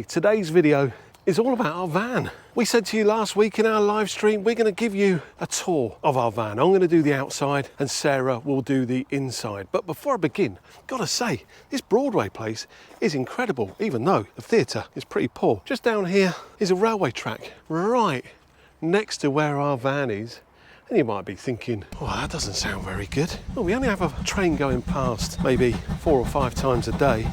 Today's video is all about our van. We said to you last week in our live stream, we're going to give you a tour of our van. I'm going to do the outside and Sarah will do the inside. But before I begin, gotta say, this Broadway place is incredible, even though the theatre is pretty poor. Just down here is a railway track, right next to where our van is. And you might be thinking, oh, that doesn't sound very good. Well, we only have a train going past maybe 4 or 5 times a day.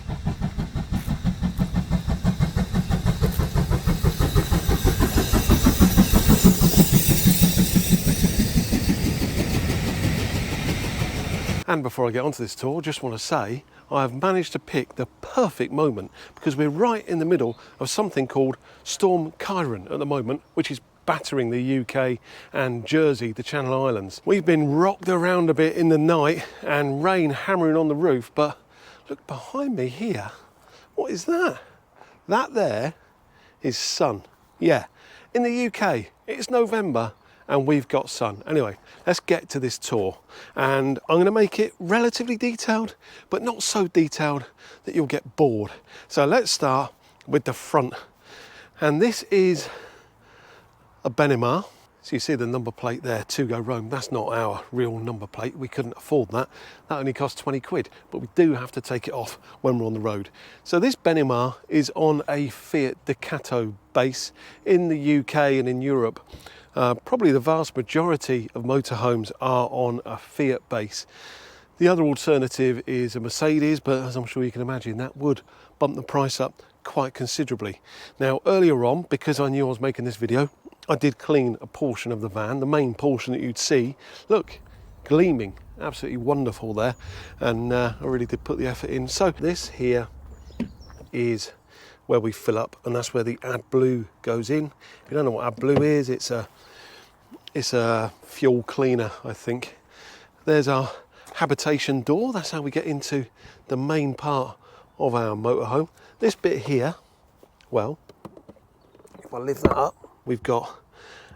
And before I get onto this tour, just want to say I have managed to pick the perfect moment because we're right in the middle of something called Storm Kyron at the moment, which is battering the UK and Jersey, the Channel Islands. We've been rocked around a bit in the night and rain hammering on the roof, but look behind me here. What is that? That there is sun. Yeah, in the UK, it's November and we've got sun. Anyway, let's get to this tour. And I'm gonna make it relatively detailed, but not so detailed that you'll get bored. So let's start with the front. And this is a Benimar. So you see the number plate there, To Go Rome. That's not our real number plate. We couldn't afford that. That only costs 20 quid, but we do have to take it off when we're on the road. So this Benimar is on a Fiat Ducato base in the UK and in Europe. Probably the vast majority of motorhomes are on a Fiat base. The other alternative is a Mercedes, but as I'm sure you can imagine, that would bump the price up quite considerably. Now, earlier on, because I knew I was making this video, I did clean a portion of the van, the main portion that you'd see. Look, gleaming, absolutely wonderful there. And I really did put the effort in. So this here is where we fill up, and that's where the AdBlue goes in. If you don't know what AdBlue is, it's a fuel cleaner, I think. There's our habitation door. That's how we get into the main part of our motorhome. This bit here, well, if I lift that up, we've got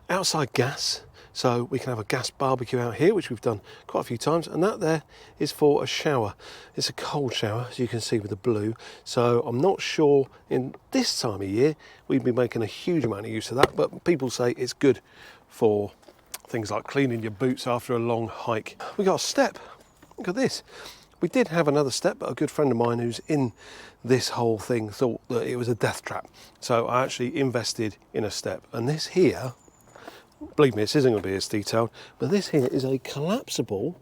outside gas, so we can have a gas barbecue out here, which we've done quite a few times, and that there is for a shower. It's a cold shower, as you can see with the blue, so I'm not sure in this time of year we'd be making a huge amount of use of that, but people say it's good for things like cleaning your boots after a long hike. We got a step. Look at this. We did have another step, but a good friend of mine who's in this whole thing thought that it was a death trap. So I actually invested in a step. And this here, believe me, this isn't going to be as detailed, but this here is a collapsible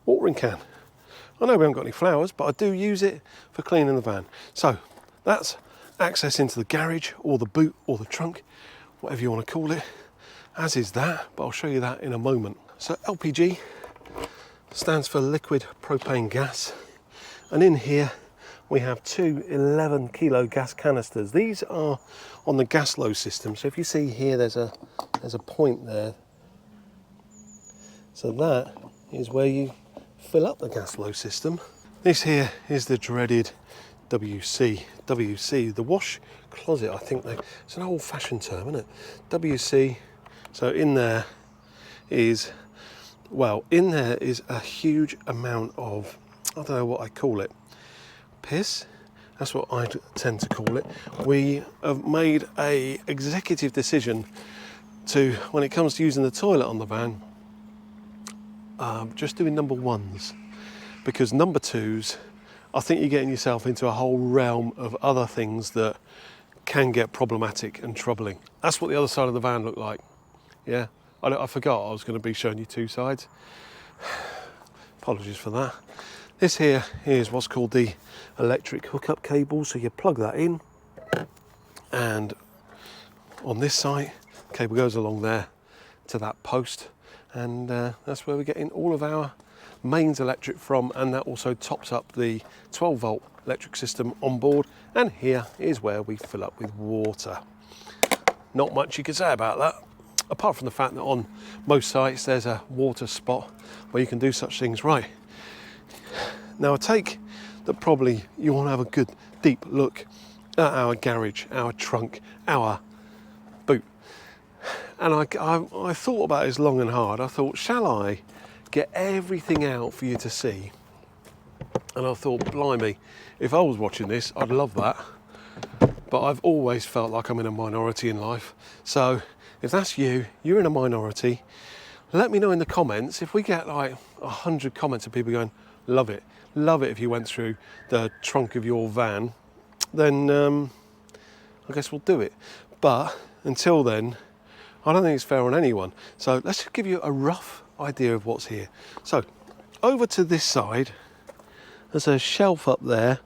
watering can. I know we haven't got any flowers, but I do use it for cleaning the van. So that's access into the garage or the boot or the trunk, whatever you want to call it, as is that, but I'll show you that in a moment. So LPG stands for liquid propane gas, and in here we have 2 11-kilo gas canisters. These are on the gas low system, so if you see here there's a point there, so that is where you fill up the gas low system. This here is the dreaded WC, the wash closet, I think. It's an old-fashioned term, isn't it? WC. So in there is, well, in there is a huge amount of, I don't know what I call it, piss. That's what I tend to call it. We have made a executive decision to, when it comes to using the toilet on the van, just doing number ones, because number twos, I think you're getting yourself into a whole realm of other things that can get problematic and troubling. That's what the other side of the van looked like. Yeah, I forgot I was going to be showing you 2 sides. Apologies for that. This here is what's called the electric hookup cable. So you plug that in, and on this side, the cable goes along there to that post, and that's where we're getting all of our mains electric from, and that also tops up the 12-volt electric system on board. And here is where we fill up with water. Not much you can say about that, apart from the fact that on most sites there's a water spot where you can do such things. Right, now I take that probably you want to have a good deep look at our garage, our trunk, our boot. And I thought about this long and hard. I thought, shall I get everything out for you to see? And I thought, blimey, if I was watching this, I'd love that. but I've always felt like I'm in a minority in life. So if that's you, you're in a minority, let me know in the comments. If we get like 100 comments of people going, love it if you went through the trunk of your van, then I guess we'll do it. But until then, I don't think it's fair on anyone. So let's just give you a rough idea of what's here. So over to this side, there's a shelf up there.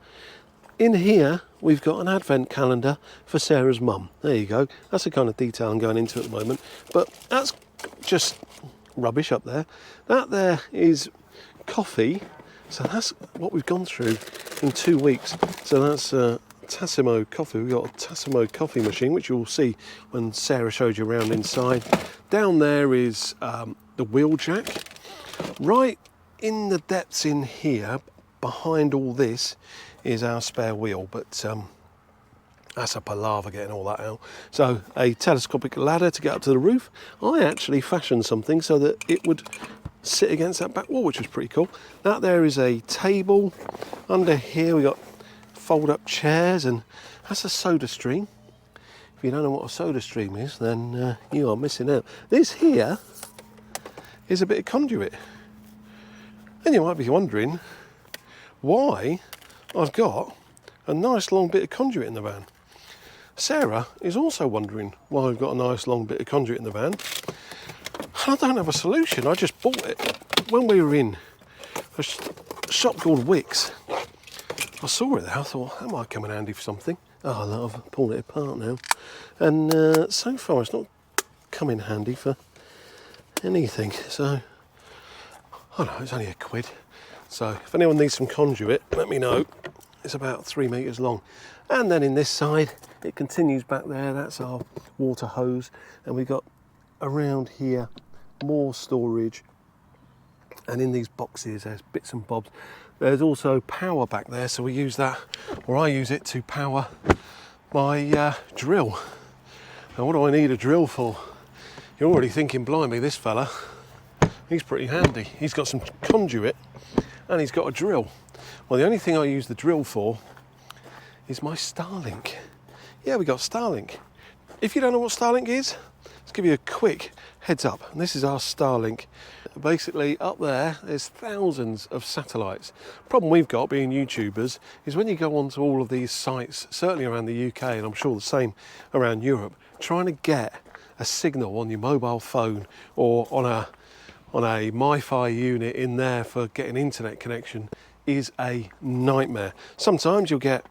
In here, we've got an advent calendar for Sarah's mum. There you go. That's the kind of detail I'm going into at the moment. But that's just rubbish up there. That there is coffee. So that's what we've gone through in 2 weeks. So that's Tassimo coffee. We've got a Tassimo coffee machine, which you'll see when Sarah shows you around inside. Down there is the wheel jack. Right in the depths in here, behind all this, is our spare wheel, but that's a palaver getting all that out. So a telescopic ladder to get up to the roof. I actually fashioned something so that it would sit against that back wall, which was pretty cool. That there is a table. Under here we got fold up chairs, and that's a soda stream. If you don't know what a soda stream is, then you are missing out. This here is a bit of conduit. And you might be wondering why I've got a nice long bit of conduit in the van. Sarah is also wondering why I've got a nice long bit of conduit in the van. I don't have a solution. I just bought it when we were in a shop called Wickes. I saw it there. I thought that might come in handy for something. Oh, look, I've pulled it apart now. And so far it's not come in handy for anything. So, I don't know, it's only £1. So if anyone needs some conduit, let me know. It's about 3 metres long. And then in this side, it continues back there. That's our water hose. And we've got around here more storage. And in these boxes, there's bits and bobs. There's also power back there. So we use that, or I use it to power my drill. And what do I need a drill for? You're already thinking, blimey, this fella, he's pretty handy. He's got some conduit and he's got a drill. Well, the only thing I use the drill for is my Starlink. Yeah, we got Starlink. If you don't know what Starlink is, let's give you a quick heads up. And this is our Starlink. Basically, up there's thousands of satellites. Problem we've got, being YouTubers, is when you go onto all of these sites, certainly around the UK, and I'm sure the same around Europe, trying to get a signal on your mobile phone or on a Wi-Fi unit in there for getting internet connection is a nightmare. Sometimes you'll get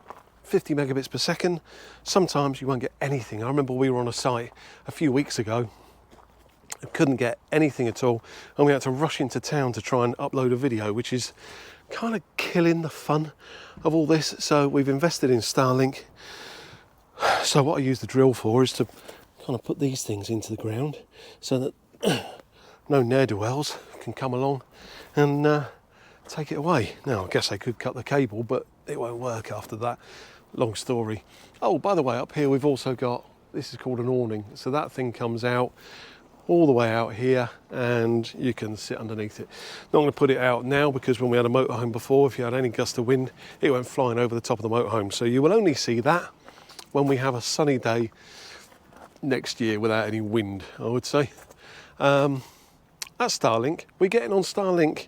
50 megabits per second, sometimes you won't get anything. I remember we were on a site a few weeks ago and couldn't get anything at all, and we had to rush into town to try and upload a video, which is kind of killing the fun of all this. So we've invested in Starlink. So what I use the drill for is to kind of put these things into the ground so that no ne'er-do-wells can come along and take it away. Now, I guess they could cut the cable, but it won't work after that. Long story. Oh, by the way, up here we've also got, this is called an awning. So that thing comes out all the way out here and you can sit underneath it. Not going to put it out now because when we had a motorhome before, if you had any gust of wind, it went flying over the top of the motorhome. So you will only see that when we have a sunny day next year without any wind, I would say. That's Starlink. We're getting on Starlink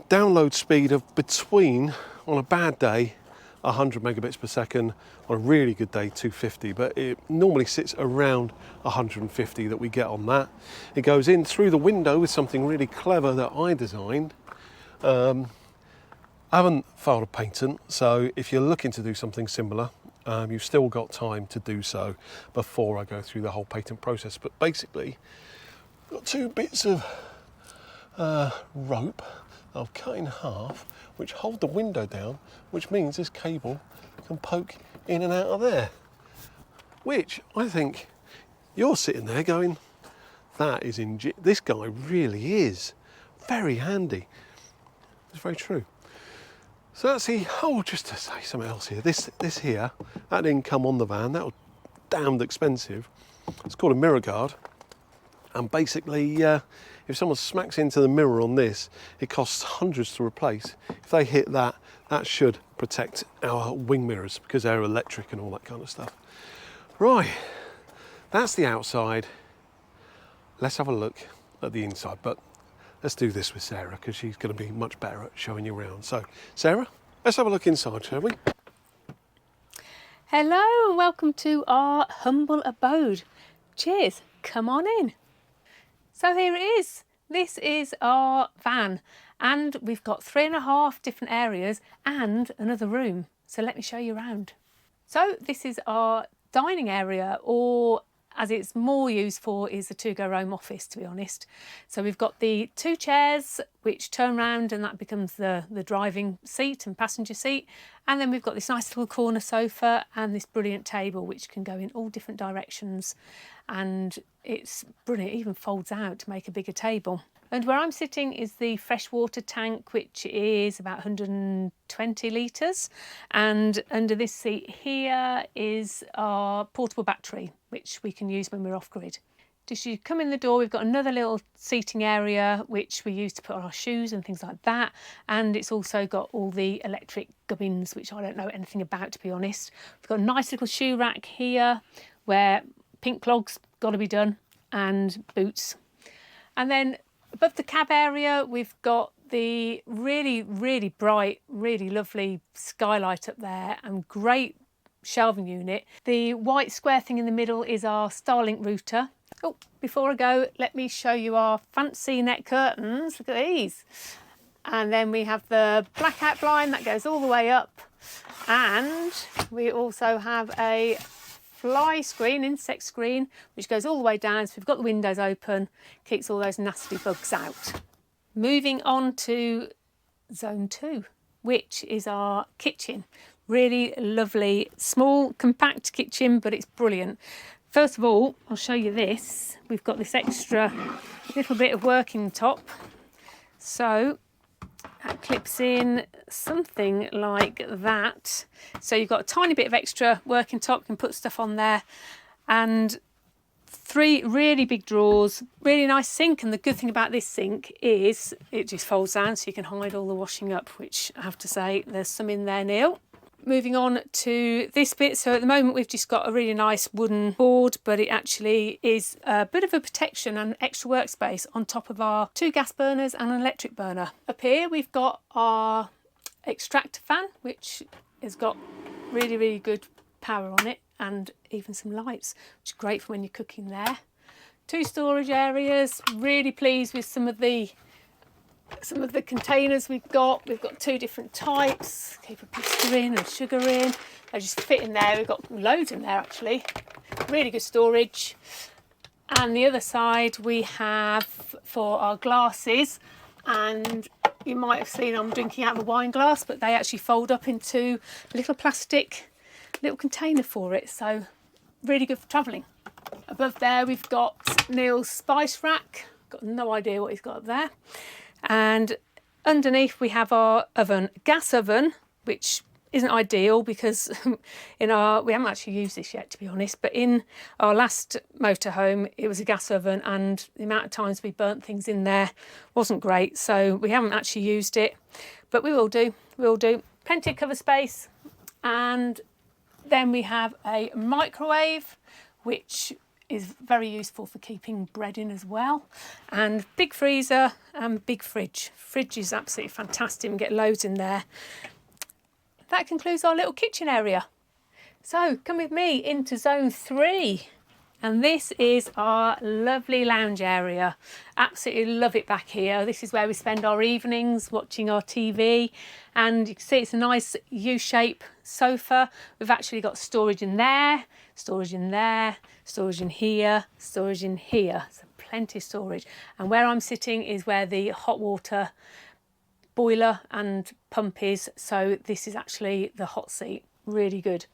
download speed of between, on a bad day, 100 megabits per second, on a really good day 250, but it normally sits around 150 that we get on that. It goes in through the window with something really clever that I designed. I haven't filed a patent, so if you're looking to do something similar, you've still got time to do so before I go through the whole patent process. But basically, I've got 2 bits of rope I've cut in half, which hold the window down, which means this cable can poke in and out of there. Which I think you're sitting there going, that is this guy really is very handy. It's very true. So that's the just to say something else here. This here, that didn't come on the van. That was damned expensive. It's called a mirror guard. And basically, if someone smacks into the mirror on this, it costs hundreds to replace. If they hit that, That should protect our wing mirrors because they're electric and all that kind of stuff. Right, that's the outside. Let's have a look at the inside, but let's do this with Sarah because she's going to be much better at showing you around. So, Sarah, let's have a look inside, shall we? Hello and welcome to our humble abode. Cheers, come on in. So here it is. This is our van and we've got 3.5 different areas and another room. So let me show you around. So this is our dining area, or as it's more used for is the to-go home office, to be honest. So we've got the 2 chairs which turn round and that becomes the driving seat and passenger seat. And then we've got this nice little corner sofa and this brilliant table which can go in all different directions. And it's brilliant, it even folds out to make a bigger table. And where I'm sitting is the freshwater tank, which is about 120 litres. And under this seat here is our portable battery, which we can use when we're off-grid. As you come in the door, we've got another little seating area, which we use to put on our shoes and things like that. And it's also got all the electric gubbins, which I don't know anything about, to be honest. We've got a nice little shoe rack here, where pink clogs got to be done, and boots. And then above the cab area, we've got the really, really bright, really lovely skylight up there and great shelving unit. The white square thing in the middle is our Starlink router. Oh, before I go, let me show you our fancy net curtains. Look at these. And then we have the blackout blind that goes all the way up. And we also have a fly screen, insect screen, which goes all the way down. So we've got the windows open, keeps all those nasty bugs out. Moving on to zone 2, which is our kitchen. Really lovely, small, compact kitchen, but it's brilliant. First of all, I'll show you this. We've got this extra little bit of working top. So that clips in something like that. So you've got a tiny bit of extra working top, you can put stuff on there. And 3 really big drawers, really nice sink. And the good thing about this sink is it just folds down so you can hide all the washing up, which I have to say, there's some in there, Neil. Moving on to this bit, so at the moment we've just got a really nice wooden board, but it actually is a bit of a protection and extra workspace on top of our 2 gas burners and an electric burner. Up here we've got our extractor fan, which has got really, really good power on it and even some lights, which is great for when you're cooking there. 2 storage areas, really pleased with some of the containers we've got. We've got 2 different types, keep a pasta in and sugar in. They just fit in there. We've got loads in there actually. Really good storage. And the other side we have for our glasses, and you might have seen I'm drinking out of a wine glass, but they actually fold up into a little plastic little container for it. So really good for travelling. Above there we've got Neil's spice rack. Got no idea what he's got up there. And underneath we have our oven, gas oven, which isn't ideal because we haven't actually used this yet, to be honest, but in our last motorhome it was a gas oven and the amount of times we burnt things in there wasn't great, so we haven't actually used it, but we will do. Plenty of cover space. And then we have a microwave, which is very useful for keeping bread in as well, and big freezer and big fridge. Fridge is absolutely fantastic and get loads in there. That concludes our little kitchen area. So come with me into zone 3, and this is our lovely lounge area. Absolutely love it back here. This is where we spend our evenings watching our TV, and you can see it's a nice U-shape sofa. We've actually got storage in there, storage in there, storage in here, storage in here. So plenty of storage. And where I'm sitting is where the hot water boiler and pump is. So this is actually the hot seat. Really good.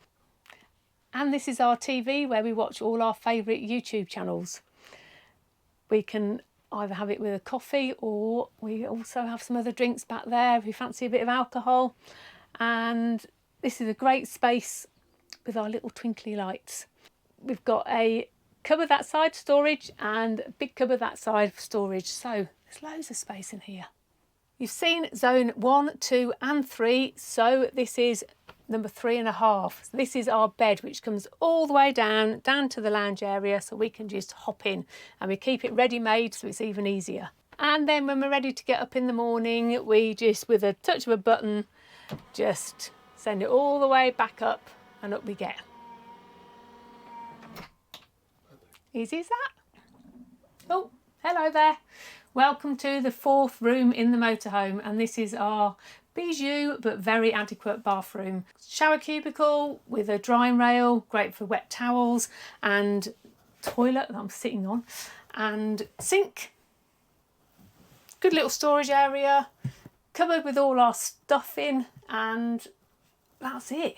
And this is our TV where we watch all our favourite YouTube channels. We can either have it with a coffee, or we also have some other drinks back there if we fancy a bit of alcohol. And this is a great space with our little twinkly lights. We've got a cupboard that side, storage, and a big cupboard that side for storage. So there's loads of space in here. You've seen zone 1, 2 and 3, so this is number 3.5. So this is our bed, which comes all the way down to the lounge area, so we can just hop in, and we keep it ready made so it's even easier. And then when we're ready to get up in the morning, we just, with a touch of a button, just send it all the way back up, and up we get. Easy as that. Oh, hello there. Welcome to the 4th room in the motorhome, and this is our bijou but very adequate bathroom. Shower cubicle with a drying rail, great for wet towels, and toilet that I'm sitting on, and sink. Good little storage area, cupboard with all our stuff in, and that's it.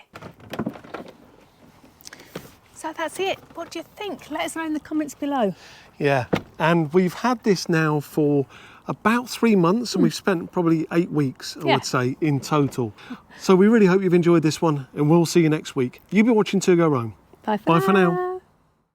So that's it. What do you think? Let us know in the comments below. Yeah, and we've had this now for about 3 months, and we've spent probably 8 weeks, I would say, in total. So we really hope you've enjoyed this one, and we'll see you next week. You've been watching To Go Roam. Bye for now.